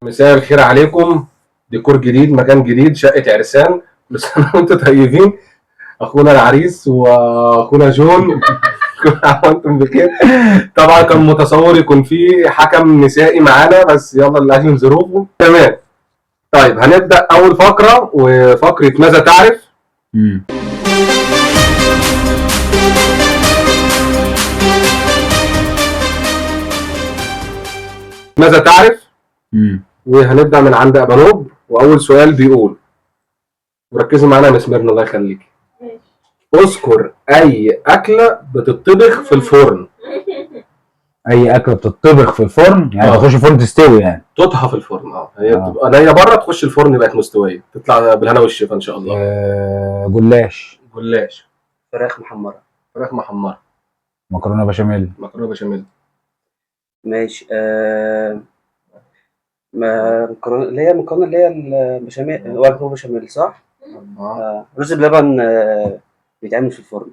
مساء الخير عليكم. ديكور جديد، مكان جديد، شقة عرسان. كل سنة وانتم طيبين. اخونا العريس واخونا جون كل عام وانتم بخير. طبعا كان متصور يكون في حكم نسائي معانا، بس يلا لاجل ظروفه. تمام. طيب هنبدأ أول فقرة، وفقرة ماذا تعرف؟ ماذا تعرف؟ وهنبدأ من عند أبانوب، وأول سؤال بيقول، وركزوا معانا يا مسمرنا الله يخليك. اذكر أي أكلة بتطبخ في الفرن. اي اكله بتطبخ في الفرن يعني تخش الفرن تستوي يعني تطهى في الفرن. هي بتبقى نيه بره، تخش الفرن بقت مستويه، تطلع بالهنا والشفا ان شاء الله. جلاش. فراخ محمره. مكرونه بشاميل. ماشي. مكرونه اللي هي البشاميل، مكرونه بشاميل صح؟ رز بلبن بيتعمل في الفرن.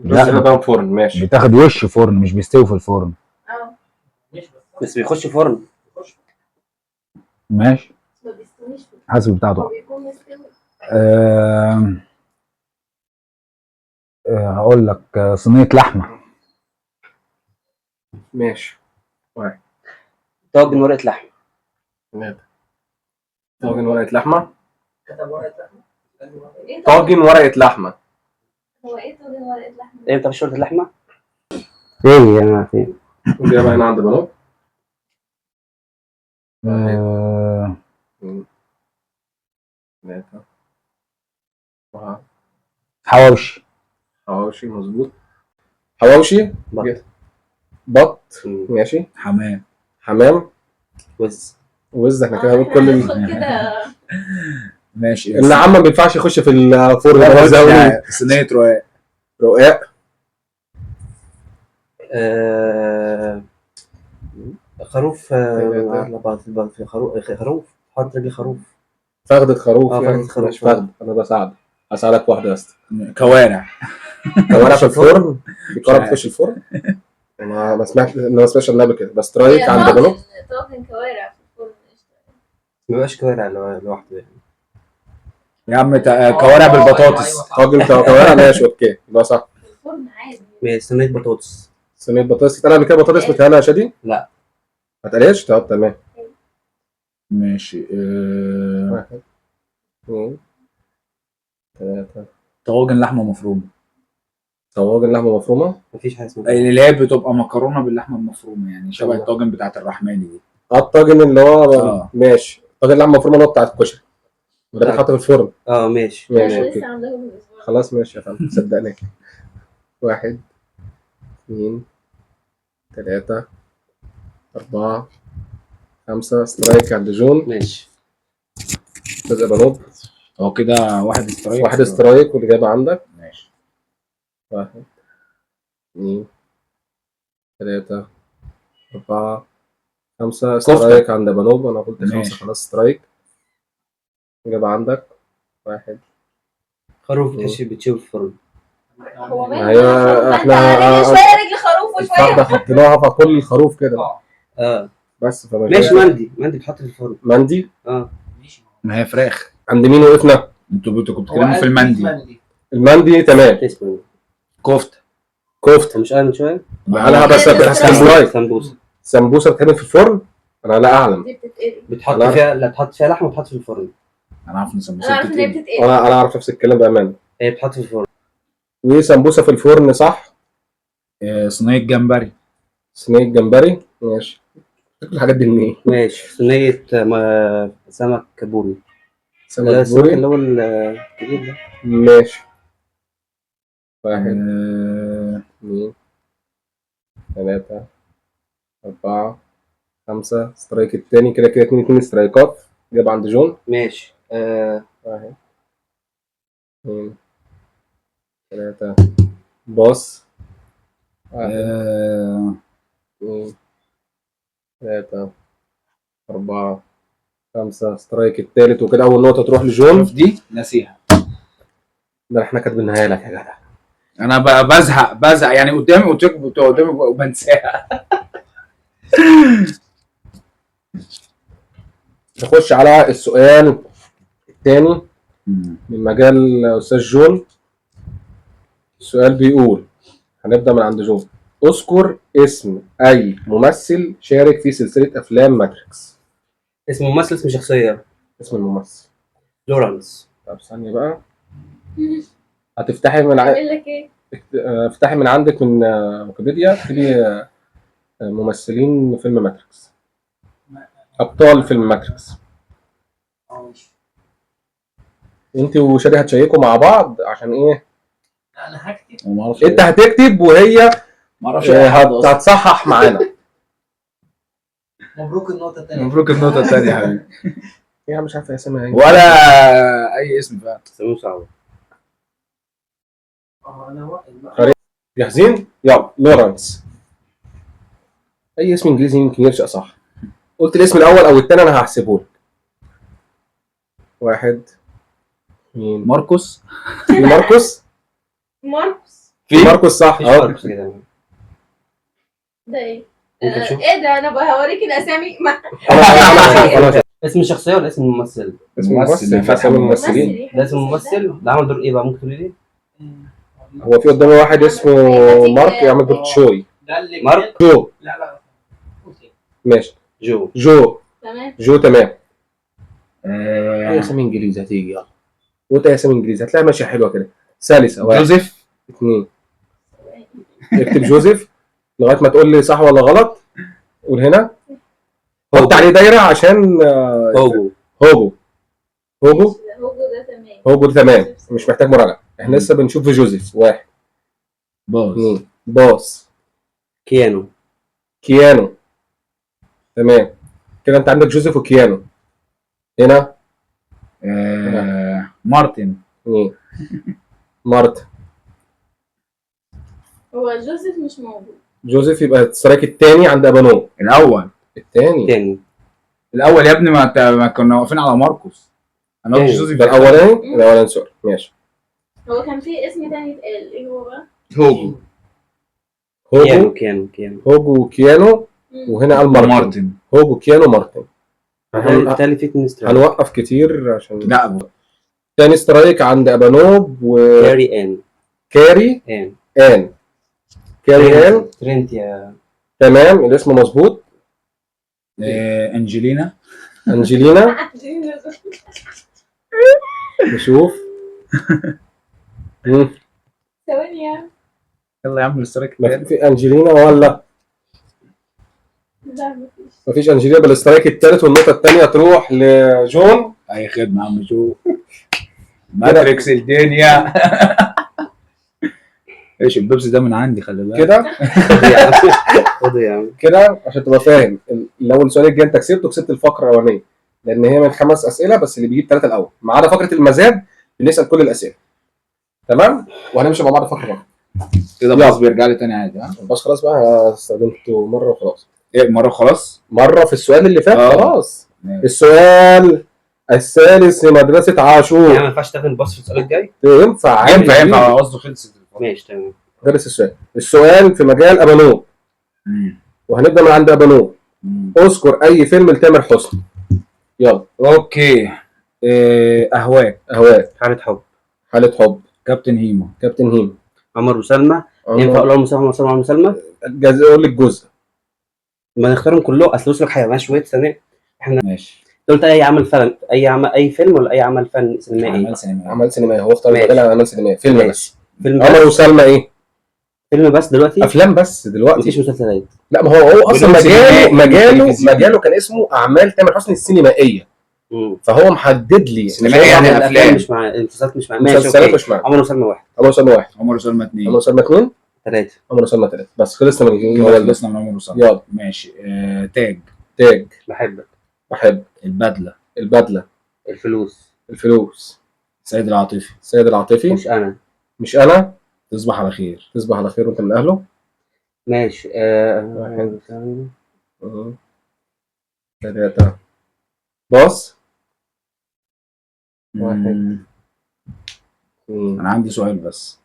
رز بلبن فرن ماشي. بتاخد وش فرن، مش بيستوي في الفرن. بس بيخش فرن. ماشي حسب بتاعته. هقول لك صينيه لحمه. ماشي. طاجن ورقه لحمه. طاجن ورقه لحمه. طاجن ورقه لحمه. هو ايه طاجن ورقه لحمه؟ ايه بتاع ورقه اللحمه؟ ايه انا فين؟ دي بقى هنا عند بنات. حواوشي مظبوط. حواوشي. بط. ماشي. حمام. وز احنا كده هنقول كل ماشي. ان عم ما بينفعش يخش في الفرن. صينيه رقاق. خروف. خروف. حط رجل خروف. فخدة خروف. مش فخدة. انا بساعدك. هساعدك واحده يا اسطى. كوارع في الفرن. في كوارع بتخش الفرن. انا ما سمعتش النبي كده، بس ترايك عند بنات. طاجن كوارع في الفرن. ما بيبقاش كوارع لوحده يعني. يا عم كوارع بالبطاطس. طاجن كوارع ماشي اوكي يبقى صح. الفرن عادي. صينيه بطاطس. اتقال قبل كده بطاطس بتهيألي يا شادي؟ لا ما اتقالش. طب تمام. ماشي. 1 2 3. طواجن لحمه مفرومه. مفيش حاجه اسمها اللي هي بتبقى مكرونه باللحمه المفرومه، يعني شبه الطاجن بتاعت الرحماني دي. الطاجن اللي هو ماشي. طاجن لحمه مفرومه اللي هو بتاع الكشري، وده بيتحط في الفرن. ماشي اوكي خلاص ماشي يا فندم صدقناك. 1 2 3 4 5. سترايك عند جون. ماشي. استاذ بنوب هو كده واحد سترايك والاجابه عندك. ماشي. 1 2 3 4 5. سترايك عند بنوب. انا قلت 5 خلاص. سترايك. الاجابه عندك. 1. خروف بتشوف في الفرن. هو احنا شويه رجل خروف وشويه حطيناها في كل الخروف كده. بس ماشي. مندي بتحط في الفرن. مندي. ما هي فراخ. عند مين وقفنا؟ انتوا بتتكلموا في المندي تمام. كفته مش من شويه. قالها بس سمبوسه بتتعمل في الفرن. انا لا اعلم. بتحط فيها لحمه وتحط في الفرن. انا عارف ان سمبوسه انا اعرف نفس الكلام بامانه. هي بتحط في الفرن. وسمبوسه في الفرن صح. صينيه جمبري. ماشي. الحاجات دي منين؟ ماشي. صينيه سمك بوري. السمك اللي هو الكبير ده. ماشي. 1 2 3 4 5. سترايك التاني كده 2 سترايكات. جاب عند جون. ماشي. 1 2 3 باص. 1 2 3 4 5. سترايك التالت وكده اول نقطه تروح لجون. دي ناسيها. ده احنا كاتبينها لك يا جدع. انا بزهق يعني قدامي وبنساها. نخش على السؤال الثاني من مجال أستاذ جون. السؤال بيقول، هنبدأ من عند جون. اذكر اسم أي ممثل شارك في سلسلة أفلام ماتريكس. اسم ممثل، اسم شخصيه. اسم الممثل. لورانس. طب ثانية بقى، هتفتحي من اعمل لك ايه؟ افتحي من عندك من ويكيبيديا، اكتبي ممثلين فيلم ماتريكس، أبطال فيلم ماتريكس. انت وشادي هتشيكوا مع بعض عشان ايه؟ انا هكتب. انا ما اعرفش انت هتكتب وهي ما اعرفش اي حد اصلا. هتصحح معانا. مبروك النقطة الثانية. مبروك النقطة الثانية يا حبيبي. هي مش عارفه اسمها ايه ولا اي اسم فعلا. سموه صعب. انا واحد. جاهزين؟ يلا. لورانس. اي اسم انجليزي يمكن يرشق صح. قلت الاسم الاول او الثاني انا هحسبه لك. 1 2. ماركوس. في ماركوس. ماركوس. في ماركوس صح مفيش اهو. ماركوس كده. ده ايه؟ ممكن تشوف. ايه ده؟ انا بهوريك الاسامي. خلاص. اسم الشخصيه ولا اسم الممثل؟ اسم ممثل في اسامي الممثلين. ده اسم الممثل. ده عمل دور ايه بقى؟ ممكن تقولي لي؟ هو في قدامي واحد اسمه مارك يعمل دور تشوي. ده اللي مارك. جو. لا قول تاني. ماشي. جو. تمام. جو تمام. اي اسامي انجليزي هتيجي يلا. وانت اسامي انجليزي هتلاقي ماشيه حلوه كده. ثالث. جوزيف. 2. اكتب جوزيف لغايه ما تقول لي صح ولا غلط. قول هنا. حط عليه دايره عشان هوجو. هوجو. هوجو ده تمام. هوجو ده تمام، مش محتاج مراجعه. احنا لسه بنشوف في جوزيف. 1 باص. 2. باص. كيانو. كيانو. تمام كده انت عندك جوزيف وكيانو. هنا مارتن. 2. مارتا. هو جوزيف مش موجود. جوزيف يبقى السترايك الثاني عند ابانو. الاول. الثاني. تاني. الاول يا ابني، ما كنا واقفين على ماركوس. انا قلت تاني. جوزيف ده الاولاني. الاولاني سوري. ماشي. هو كان في اسم تاني اتقال، ايه هو بقى؟ هوجو. هوجو. كيانو. هوجو وكيانو. وهنا قال مارتن. مارتن. هوجو كيانو مارتن. بالتالي في اتنين سترايك. هنوقف كتير عشان لا تاني سترايك عند ابانوب كاري ان. وكاري ان. ان. كاري ان. ترنت يا. تمام الاسم مظبوط. انجلينا. انجلينا. نشوف. ثواني يا عم. يلا يا عم الاشتراك ما التاني. في انجلينا ولا لا مفيش. مفيش انجلينا بالاسترايك الثالث، والنقطه الثانيه تروح لجون. اي خدمه يا عم جو. ماتريكس الدنيا. ايش البيبسي ده من عندي، خلي بالك كده خد يا عم. كده عشان تبقى فاهم. لو السؤال الجاي انت كسبت الفقره الاولانيه، لان هي من 5 اسئله بس اللي بيجيب 3 الاول، ما عدا فقره المزاد بنسال كل الاسئله. تمام وهنمشي مع بعض فقره واحده كده. باص بيرجع لي تاني عادي. ها بس خلاص بقى استخدمته مره وخلاص. ايه مره خلاص. مره في السؤال اللي فات خلاص. ماشي. السؤال الثالث لمدرسه عاشور. يعني ما ينفعش تاخد الباص في السؤال الجاي؟ ينفع عادي. ينفع قصده خلصت. ماشي تمام. درس السؤال في مجال ابانوب، وهنبدا من عند ابانوب. اذكر اي فيلم لتامر حسني. يلا. اوكي. اهواك. حالة حب. حالة حب. كابتن هيما. كابتن هيم. عمر وسلمى. ينفع اقول عمر وسلمى؟ اقول لك جزء. ما نختارهم كلهم، اصل وصلك حاجه ماشي. ويت ثانيه. احنا ماشي. قلت اي فيلم ولا اي عمل فن سينمائي؟ اعمال سينمائيه. هو اختار ماشي. مجال اعمال سينمائيه. فيلم ماشي. بس. فيلم عمر بس. وسلمى ايه؟ فيلم بس دلوقتي؟ افلام بس دلوقتي. مفيش مسلسلات. لا ما هو اصلا بدون سينمائي. مجاله كان اسمه اعمال تامر حسني السينمائيه. فهو محدد لي سينمائيه يعني الافلام افلام مش مع المسلسلات. مش مع ماشي. مسلسلات اوكي. مش معانا. عمر وسلمى واحد. عمر وسلمى واحد. عمر وسلمى 2. عمر وسلمى 2. 3. عمر وسلمى 3. بس خلصنا من كده خلصنا من عمر وسلمى. يلا. ماشي. تاج. بحبك. بحب. البدله. الفلوس. سيد العاطفي. مش انا. مش انا. تصبح على خير. تصبح على خير وانت من اهله. ماشي. واحد. 3. باص. 1 2. انا عندي سؤال بس.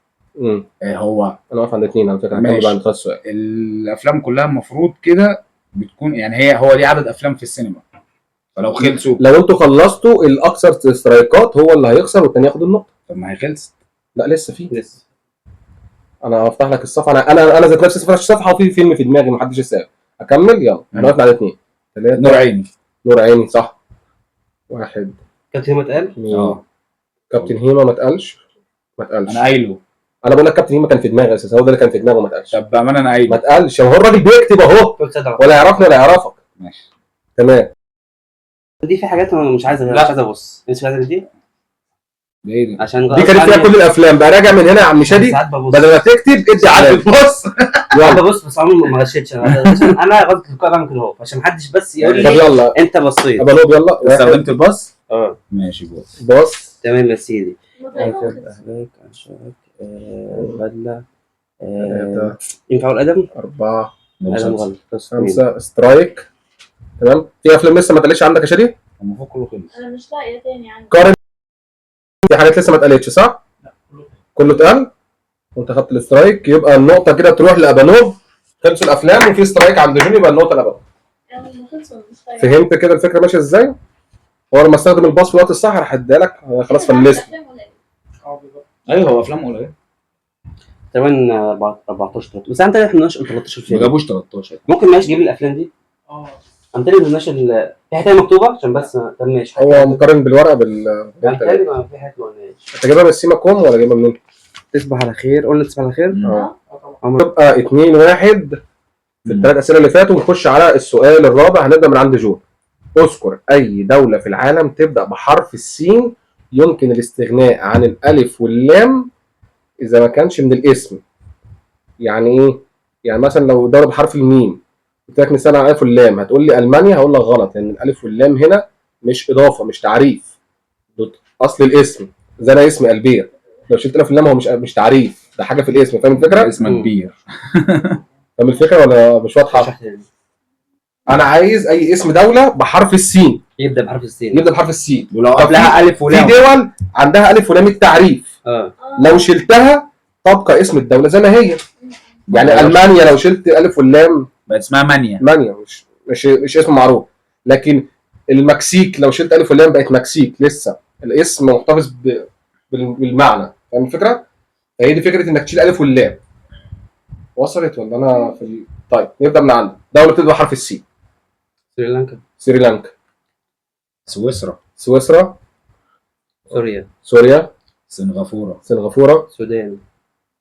هو انا واقف عند 2 على فكره. ماشي. هكمل بعد خلاص السؤال. الافلام كلها المفروض كده بتكون، يعني هو دي عدد افلام في السينما. فلو خلصوا لو انتوا خلصتوا الاكثر سترايكات هو اللي هيخسر والتاني ياخد النقطه. طب ما هي خلصت. لا لسه في. لسه. انا هفتح لك الصفحه، انا ذات نفسي فتحت الصفحه وفي فيلم في دماغي محدش يسال. اكمل يلا. احنا وقفنا على 2 3. نور عيني. نور عيني صح. 1 كابتن ما اتقال؟ 2. كابتن هيما ما اتقالش. ما اتقالش. انا قايله. انا بقول لك كابتن هيما كان في دماغي اساسا، هو ده اللي كان في دماغه ما اتقالش. طب بامانه انا ما قايله. اتقالش، هو الراجل بيكتب اهو قلت صدق. ولا يعرفني ولا يعرفك. ماشي تمام. دي في حاجات انا مش عايز ابص. مش عايز دي ده ايه ده؟ عشان دي كانت فيها كل الافلام بقى. راجع من هنا يا عم شادي، ساعات ببص. بدل ما تكتب ادي علامه. بص انا ببص بس عمري ما غشيتش. انا غلطت القاء بعمل كده اهو عشان محدش بس يقول طب لي يلا انت بصيت. ابقى نوب يلا. 1 استخدمت الباص. ماشي بص. باص. تمام يا سيدي. مطعم اهلاك عشاك بدله 3 ينفع اقول ادم؟ 4 ادم غلط. 5 سترايك. تمام. في افلام لسه ما اتقالتش عندك يا شادي؟ المفروض كله خلص. انا مش لاقيه تاني عندي. قارن. في حاجات لسه ما اتقالتش صح؟ لا كله كله اتقال وانت خدت الاسترايك، يبقى النقطه كده تروح لابانوب. خلصوا الافلام وفي سترايك عند جوني، يبقى النقطه لابانوب. انا خلصوا مش لاقيه. فهمت كده الفكره ماشيه ازاي؟ هو لما استخدم الباص في الوقت الصح راح اديها لك خلاص فلست. ايوه هو افلام قليله. تقريبا 14 بس انت احنا ناقش 13 ما فيلم. جابوش 13. ممكن ماشي جيب لي الافلام دي. انت ليه ما قلناش في حاجه مكتوبه عشان بس. طب ماشي. هو مقارن بالورقه يعني تاني ما في حاجه ما قلناش. انت جايبها من السيما كوم ولا جايبها منين؟ تصبح على خير. قلنا تصبح على خير. اه عمر. تبقى 2-1 في الثلاث اسئله اللي فاتوا. ونخش على السؤال الرابع. هنبدا من عند جون. اذكر اي دوله في العالم تبدا بحرف السين يمكن الاستغناء عن الالف واللام اذا ما كانش من الاسم. يعني ايه؟ يعني مثلا لو دوله بحرف الميم قلت لك مثال على الالف واللام هتقول لي المانيا، هقول لك غلط لان الالف واللام هنا مش اضافه مش تعريف، ده اصل الاسم. زي انا اسمي البير، لو شلت الالف واللام هو مش تعريف، ده حاجه في الاسم. فاهم الفكره؟ اسمه كبير. فاهم الفكره ولا مش واضحه؟ اشرح تاني. انا عايز اي اسم دوله بحرف السين يبدا بحرف السين. يبدا بحرف السين. ولو طب قبلها الف في ولام. دول عندها الف ولام التعريف، لو شلتها تبقى اسم الدوله زي ما هي. يعني المانيا لو شلت الف واللام بقت اسمها مانيا. مانيا مش اسم معروف. لكن المكسيك لو شلت الف واللام بقت مكسيك، لسه الاسم محتفظ بالمعنى. فاهم الفكره؟ فهي دي فكره انك تشيل الف واللام. وصلت ولا انا في طيب نبدا من عندك. دوله بتبدا بحرف السي. سريلانكا. سريلانكا. سويسرا. سويسرا. سوريا. سوريا. سنغافورة. سنغافوره. السودان.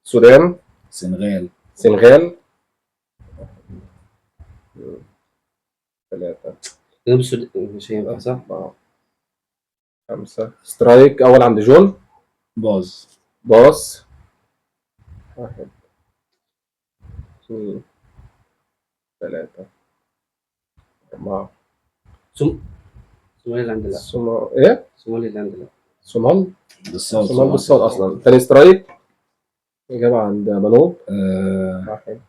السودان. سنغال. سنغال. 3 جنوب السودان مش هينفع صح؟ 4 5 سترايك اول عند جون. باز. باص. 1 2 3 4 صومالي لاند لا. ايه؟ صومالي لاند لا. صومال. بالصاد. صومال بالصاد اصلا. تاني سترايك اجابه عند بنوب. 1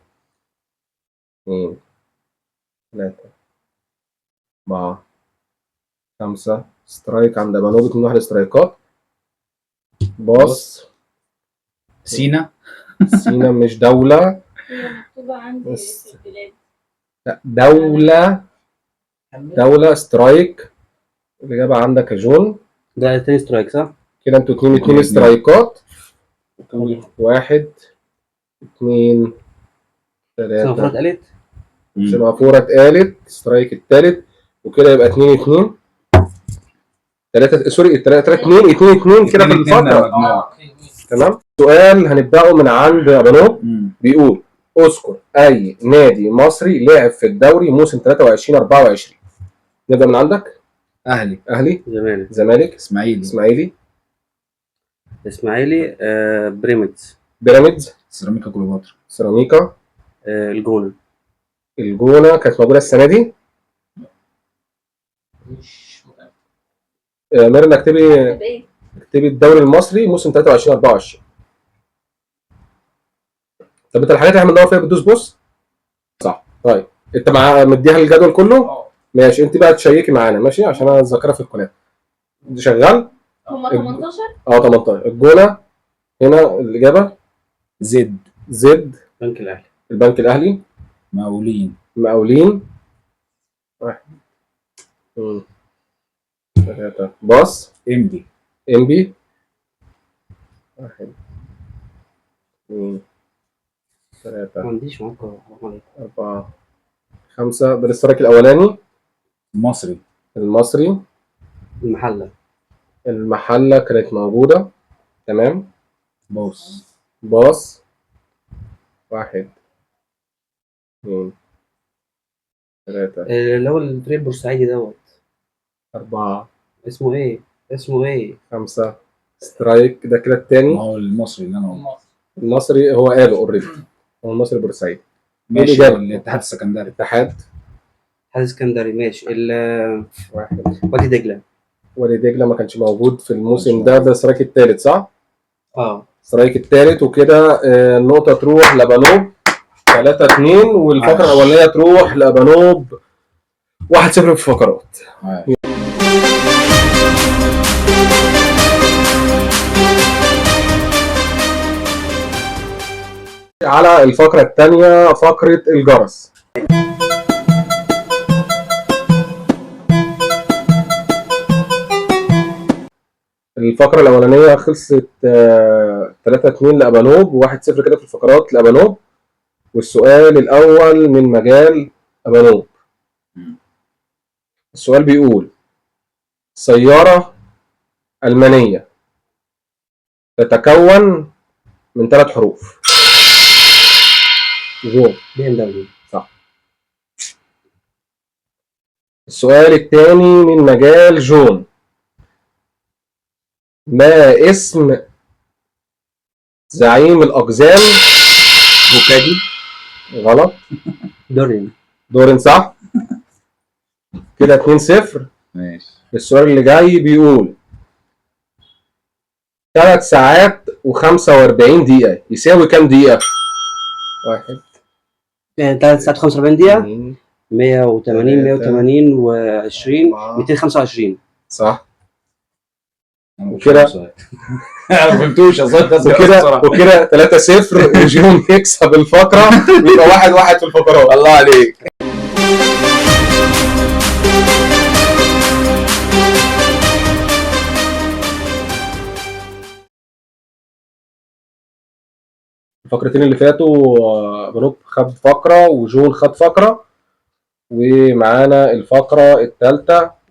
2 3 4 5 سترايك عند بنوب. 2-1 سترايكات. باص. سينا. سينا مش دولة. هي مكتوبة عندي بس. في البلاد. لا دولة سترايك. الإجابة عندك يا جون. ده تاني سترايك صح؟ كده انتوا 2 سترايكات. 1 2 سنغافورة 3 اتقالت؟ سنغافورة اتقالت. سترايك التالت وكده يبقى 2-2. 3 سوري 3-2 كده في الفترة. تمام. سؤال هنبدأه من عند بنوب. بيقول اذكر اي نادي مصري لعب في الدوري موسم 23-24. نبدأ من عندك. اهلي. زمالك. اسماعيلي. بيراميدز. سيراميكا كليوباترا. سيراميكا. الجونة كانت موجودة السنة دي. مش متأكد. ميرنا طب ايه؟ اكتبي الدوري المصري موسم 23-24. طب انت الحاجات اللي احنا بندور فيها بتدوس بص صح. طيب انت مديها الجدول كله. ماشي انت بقى تشيكي معانا ماشي عشان انا الذاكره في القناه دي شغال. هما 18؟ 18. الجونه هنا الاجابه زد. البنك البنك الاهلي. مقاولين. 1 2 3 باص امبي. انبي 1 2 ما 3 عنديش معاك 4 5. ده الاشتراك الاولاني. مصري. المصري. المحلة. المحلة كانت موجودة. تمام. بوس. باص 1 2 3 اللي هو الفريق البورسعيدي دوت 4 اسمه ايه؟ اسمه ايه؟ 5. سترايك ده كده ما التاني. هو المصري اللي انا قلته. المصري هو قاله اوريدي، هو المصري بورسعيد. ماشي. الإجابة. الاتحاد السكندري. اتحاد اتحاد اسكندري. ماشي. 1. وادي دجلة. وادي دجلة ما كانش موجود في الموسم مش ده. موجود. ده السترايك التالت صح؟ اه السترايك التالت. وكده النقطة تروح لبنوب 3-2، والفقرة الأولانية تروح لبنوب 1-0 في الفقرات. على الفقرة الثانية فقرة الجرس. الفقرة الأولانية خلصت 3-2 لأبانوب، و1-0 كده في الفقرات لأبانوب. والسؤال الأول من مجال أبانوب. السؤال بيقول: سيارة ألمانية تتكون من 3 حروف. جو. BMW. صح. السؤال الثاني من مجال جون. ما اسم زعيم الأقزام؟ هوكاجي. غلط. دورين. دورين صح. كده 2-0. ماشي. السؤال اللي جاي بيقول: 3 ساعات و45 دقيقة يساوي كام دقيقة؟ 1 3 ساعات 45 دقيقة. 2 180 180 و20 4. 225. صح. أنا مش وكده- فاهم السؤال. انا ما فهمتوش اصلا. وكده 3-0 وجون يكسب الفقرة، ويبقى 1-1 في الفقرات. الله عليك. الفقرتين اللي فاتوا بنوب خد فقرة وجون خد فقرة، ومعانا الفقرة الثالثة.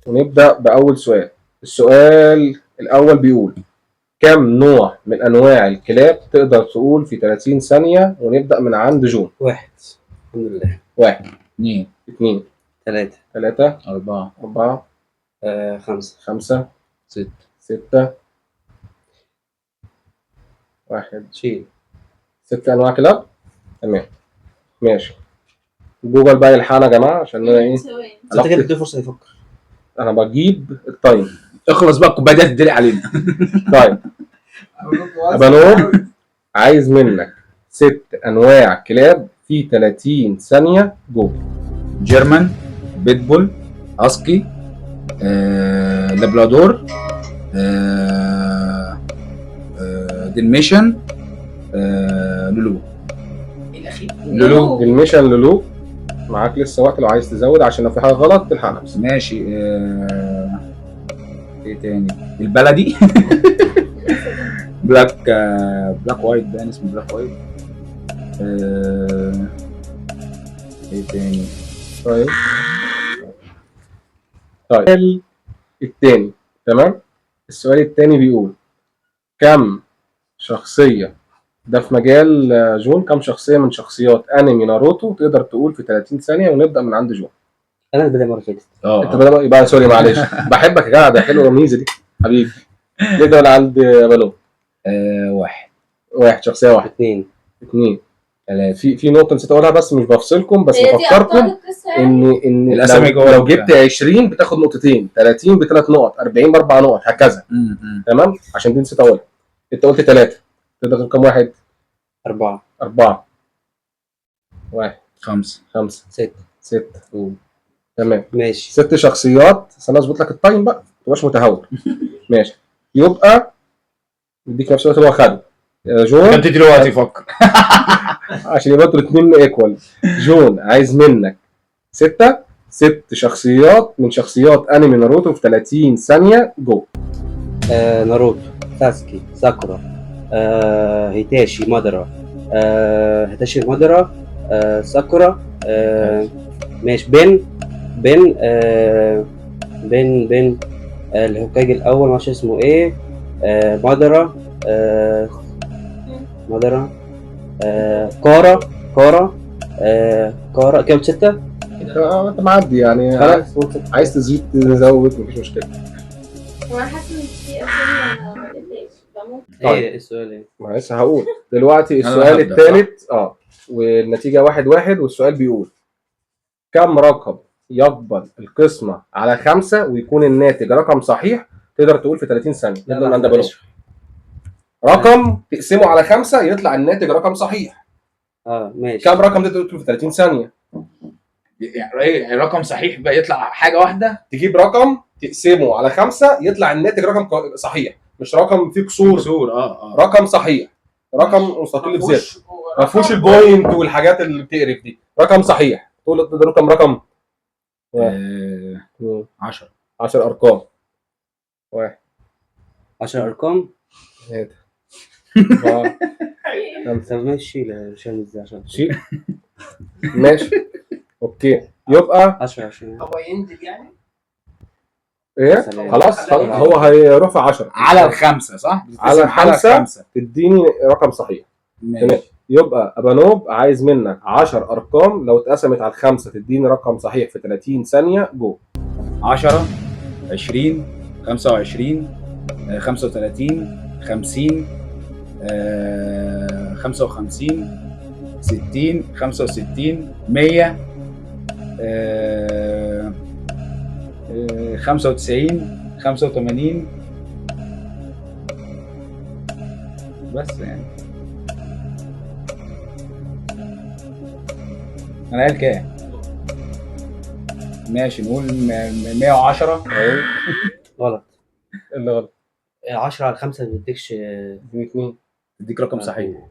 ونبدأ بأول سؤال. السؤال الأول بيقول: كم نوع من أنواع الكلاب تقدر تقول في 30 ثانية؟ ونبدأ من عند جون. 1. الحمد لله. 1 2 2 3. 3 4 4 5. 5 6 6 1. شيل. 6 أنواع كلاب. تمام ماشي. جوجل بقى يلحقنا يا جماعة عشان أنا إيه. ثواني. انت كده بتدي فرصة يفكر. أنا بجيب التايم. اخلص بقى الكوبايه دي هتدلق علينا. طيب أبانوب عايز منك 6 أنواع كلاب في 30 ثانية. جو. جيرمان. بيتبول. هاسكي. لابرادور. دلميشن. لولو. الاخير لولو. دلميشن لولو. معاك لسه وقت لو عايز تزود، عشان لو في حاجة غلط تلحق نفسك. ماشي. ايه تاني؟ البلدي. بلاك وايت باين اسمه بلاك وايت. ايه تاني؟ طيب السؤال التاني. تمام. السؤال التاني بيقول: كم شخصية، ده في مجال جون، كم شخصية من شخصيات أنمي ناروتو تقدر تقول في 30 ثانية؟ ونبدأ من عند جون. انا اللي بدأ مرة فاتت. انت بدأ يبقى سوري معلش. بحبك يا جدع، ده حلوة الميزة دي حبيبي. نبدأ من عند بلو. 1 1 شخصية 1 2. 2 3 في نقطة نسيت أقولها، بس مش بفصلكم، بس هي دي بفكركم أبطال القصة يعني؟ ان الأسامي جوه لو البتاع. جبت 20 بتاخد نقطتين، 30 ب3 نقط، 40 ب4 نقط، هكذا. تمام. عشان دي نسيت اقولها. انت قلت 3، تقدر تقول كام واحد؟ 4. 4 1 5 5 6. 6 تمام. ماشي. 6 شخصيات. استنى اظبط لك التايم بقى، ما تبقاش متهور. ماشي. يبقى اديك نفس الوقت هو خده. يا جون انت دلوقتي فكر. عشان يبقى انتوا الاثنين ايكوال. جون عايز منك 6 شخصيات من شخصيات انمي ناروتو في 30 ثانية جو. ناروتو، ساسكي، ساكورا، هيتاشي، مادارا، هيتاشي، مادارا، ساكورا، ماشي، بن الهوكاجي الاول معرفش اسمه ايه، مادارا، كارا كام 6 انت معدي يعني. خلاص. عايز تزيد تزود مفيش مشكلة. وانا حاسه ان في اسئله ما لقيتهاش فممكن. ايه السؤال ايه؟ ما لسه هقول دلوقتي أنا السؤال هبدأ، الثالث. والنتيجة 1-1 والسؤال بيقول كم رقم يقبل القسمة على 5 ويكون الناتج رقم صحيح؟ تقدر تقول في 30 ثانية. نبدأ من عند بلوغ. رقم تقسمه على 5 يطلع الناتج رقم صحيح. ماشي. كم رقم تقدر تقول في 30 ثانية؟ يعني رقم صحيح بقى يطلع حاجه واحده. تجيب رقم تقسمه على 5 يطلع الناتج رقم صحيح، مش رقم فيه كسور. رقم صحيح، رقم مستقل بذاته، ما فيهوش البوينت والحاجات اللي بتقرف دي. رقم صحيح. تقول ده رقم 10 10 ارقام. 1 10 ارقام. 3 4 طب ماشي، عشان ازاي عشان شيل. ماشي اوكي. يبقى 10 عشان هو ينزل يعني. ايه؟ سلام. خلاص هو هيروح في 10 على الخمسه صح؟ على خمسة. 5 تديني رقم صحيح. ماشي. يبقى ابانوب عايز منك 10 ارقام لو اتقسمت على 5 تديني رقم صحيح في 30 ثانيه جو. 10 20 25 35 50 55 60 65 100 95 85 بس يعني. انا قايل كام؟ ماشي نقول 110. غلط. اللي غلط 10 على 5 ما بيديكش. 2 اديك رقم صحيح.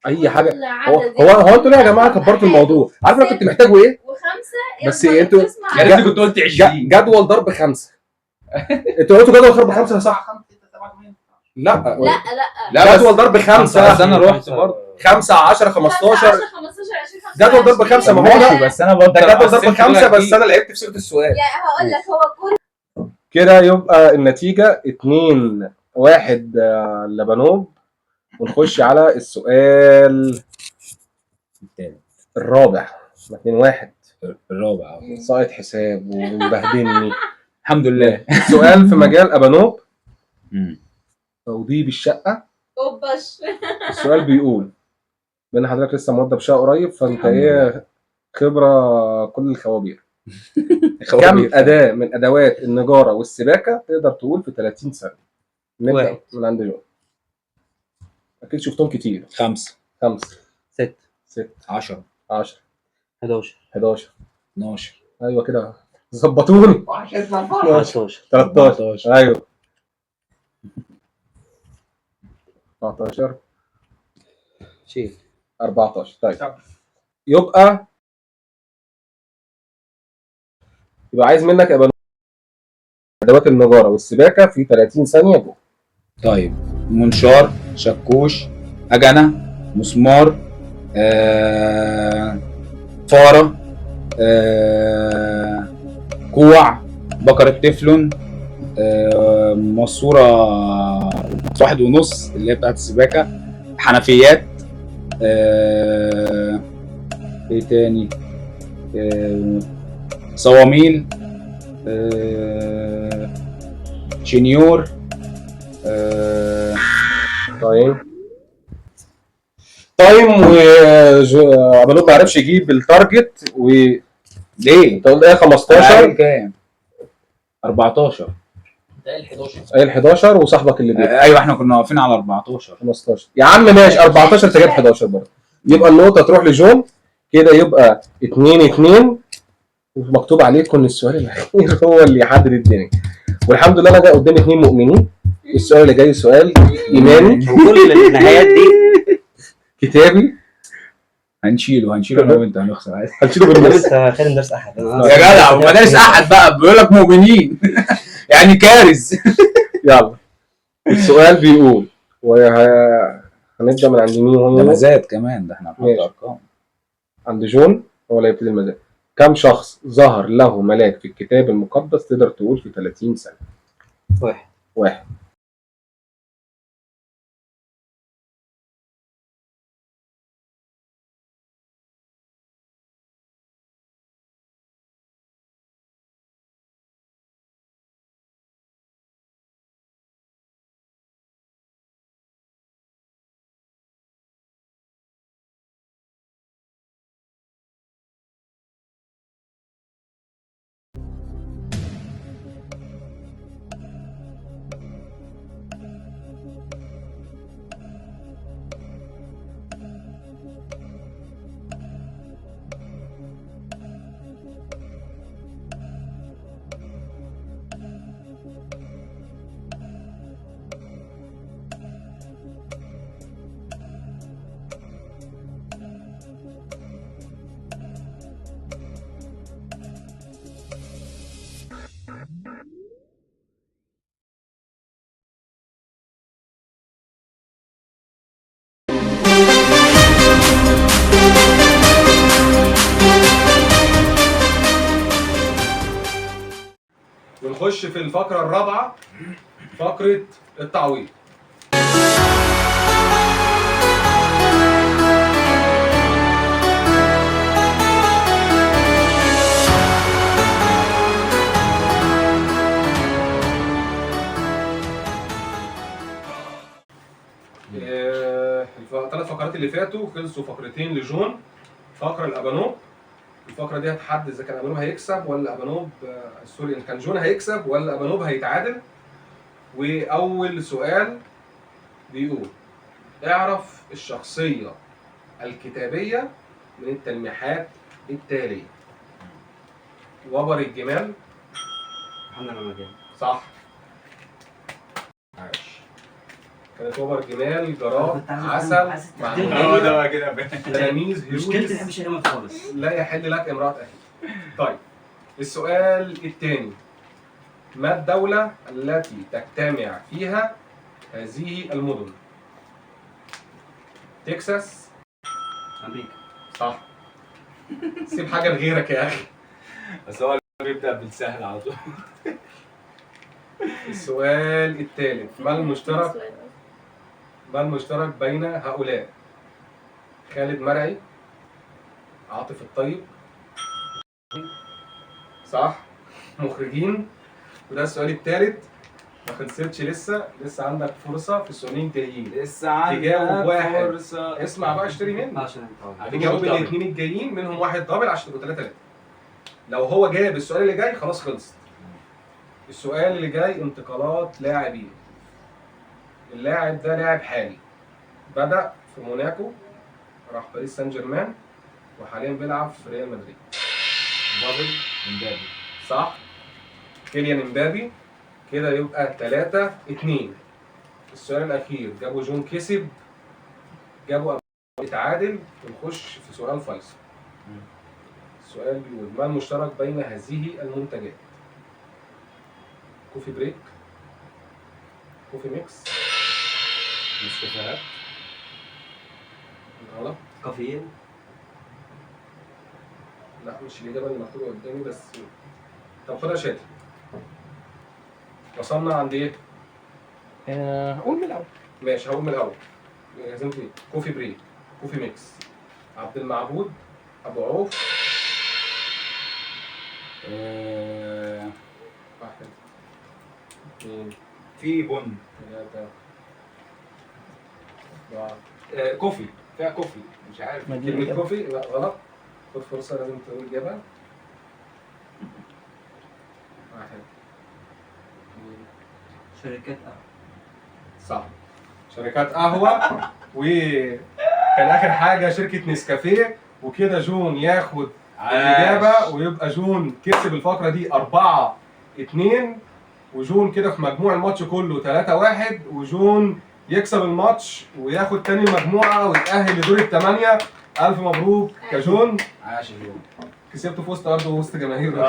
اي حاجه. العدد هو انتوا ليه يا جماعه كبرتوا الموضوع؟ عارف انا كنت محتاجه ايه؟ و5 بس انتوا يا ريتني كنت قلت 20. جدول ضرب 5. انتوا قلتوا جدول ضرب 5 صح؟ لا لا جدول ضرب 5. بس انا رحت برضه 5 10 15 15 20 جدول ضرب 5. ما هو ماشي ده بس انا برضه ده جدول ضرب 5 بس انا لعبت في صيغه السؤال. يعني هقول لك هو كل كده يبقى النتيجه 2-1 لبنوب. ونخش على السؤال الرابع. 2-1 الرابع. ساقط حساب ومبهدلني. الحمد لله. السؤال في مجال ابانوب توضيب الشقه. اوبش. السؤال بيقول بان حضرتك لسه موضب شقه قريب فانت ايه خبره كل الخوابير. كم اداه من ادوات النجاره والسباكه تقدر تقول في 30 ثانيه؟ نبدا من عند جون. اكيد شفتهم كتير. 5 6 10 10 11 11 12 ايوه كده ظبطوني. 13 13 ايوه 14 شيل 14. طيب يبقى عايز منك ادوات النجاره والسباكه في 30 ثانيه جو. طيب منشار، شاكوش، أجنة، مسمار، فارة، كوع، بكرة تeflon، ماسورة 1.5 اللي هي بتاعت السباكة، حنفيات، ايه تاني، صواميل، شنيور. تايم وعملوه ما عرفش يجيب التارجت وليه؟ انت قلت ايه 15 كام؟ 14. ده ال 11 قايل 11 وصاحبك اللي بيقول ايوه احنا كنا واقفين على 14 15. يا عم ماشي 14 انت جايب 11 برضه. يبقى النقطه تروح لجون. كده يبقى 2-2 ومكتوب عليكم ان السؤال الاخير هو اللي يحدد الدنيا. والحمد لله انا جاي قدامي 2 مؤمنين السؤال اللي جاي سؤال ايماني وكل النهايات دي كتابي. هنشيله انا وانت هنخسر عادي. هنشيله طب بالنص. انت خالد مدرس احد يا جدع ومدارس احد بقى بيقول لك مؤمنين يعني كارث. يلا السؤال بيقول هنبدا من عند مين؟ ده هو مزاد كمان، ده احنا هنحط ماشي. ارقام. عند جون. هو اللي هيبتدي المزاد. كم شخص ظهر له ملاك في الكتاب المقدس تقدر تقول في 30 سنة؟ واحد. ونخش في الفقرة الرابعة، فقرة التعويض. الثلاث فقرات اللي فاتوا خلصوا فقرتين لجون. فقرة الأبانوب، الفقرة دي هتحدد إذا كان أبانوب هيكسب ولا أبانوب سوري إن كان جون هيكسب ولا أبانوب هيتعادل. وأول سؤال بيقول اعرف الشخصية الكتابية من التلميحات التالية. وبر الجمال. محمد رمضان. صح. عاش. كانت وبر الجمال جراء عسل مع ده بقى كده تلاميذ مشكلتي ما هيرودس بحبش الامل خالص. لا يحل لك امرأة أخي. طيب السؤال الثاني، ما الدولة التي تجتمع فيها هذه المدن؟ تكساس. امريكا. صح. سيب حاجة لغيرك يا أخي. بس هو بيبدأ بالسهل على طول. السؤال الثالث، ما المشترك بين هؤلاء؟ خالد مرعي، عاطف الطيب. صح. مخرجين. وده السؤال الثالث، ما خلصتش لسه عندك فرصة في السؤالين الجايين. لسه تجاوب واحد. فرصة. اسمع بقى اشتري مني. عشان تجاوب الاثنين الجايين منهم واحد دبل عشان تبقوا 3-3. لو هو جاب السؤال اللي جاي خلاص خلصت. السؤال اللي جاي انتقالات لاعبين. اللاعب ده لاعب حالي، بدأ في موناكو، راح باريس سان جيرمان، وحاليا بيلعب في ريال مدريد. بابل امبابي. صح. كيليان امبابي. كده يبقى 3-2. السؤال الأخير، جابوا جون كسب، جابوا اتعادل، ونخش في سؤال فيصل. السؤال بيقول ما المشترك بين هذه المنتجات؟ كوفي بريك، كوفي ميكس، نسكافيهات. غلط. كافيين. لا مش الإجابة اللي مكتوبة قدامي بس. طب خدها شادي. وصلنا عند إيه؟ قول من الأول. ماشي هقول من الأول. لازم إيه؟ كوفي بريك، كوفي ميكس، عبد المعبود، أبو عوف. واحد، اثنين، في بن. 3، 4. كوفي، فيها كوفي مش عارف. كلمة كوفي لا غلط. خد فرصة لازم تقول إجابة. 1، 2. شركات قهوة. صح. شركات قهوة. وكان آخر حاجة شركة نسكافيه. وكده جون ياخد الإجابة ويبقى جون كسب الفقرة دي 4-2. وجون كده في مجموع الماتش كله 3-1، وجون يكسب الماتش وياخد تاني المجموعه ويتاهل لدور الثمانيه. الف مبروك يا جون، عاش اليوم. كسبته في وسط ارضه ووسط جماهيره.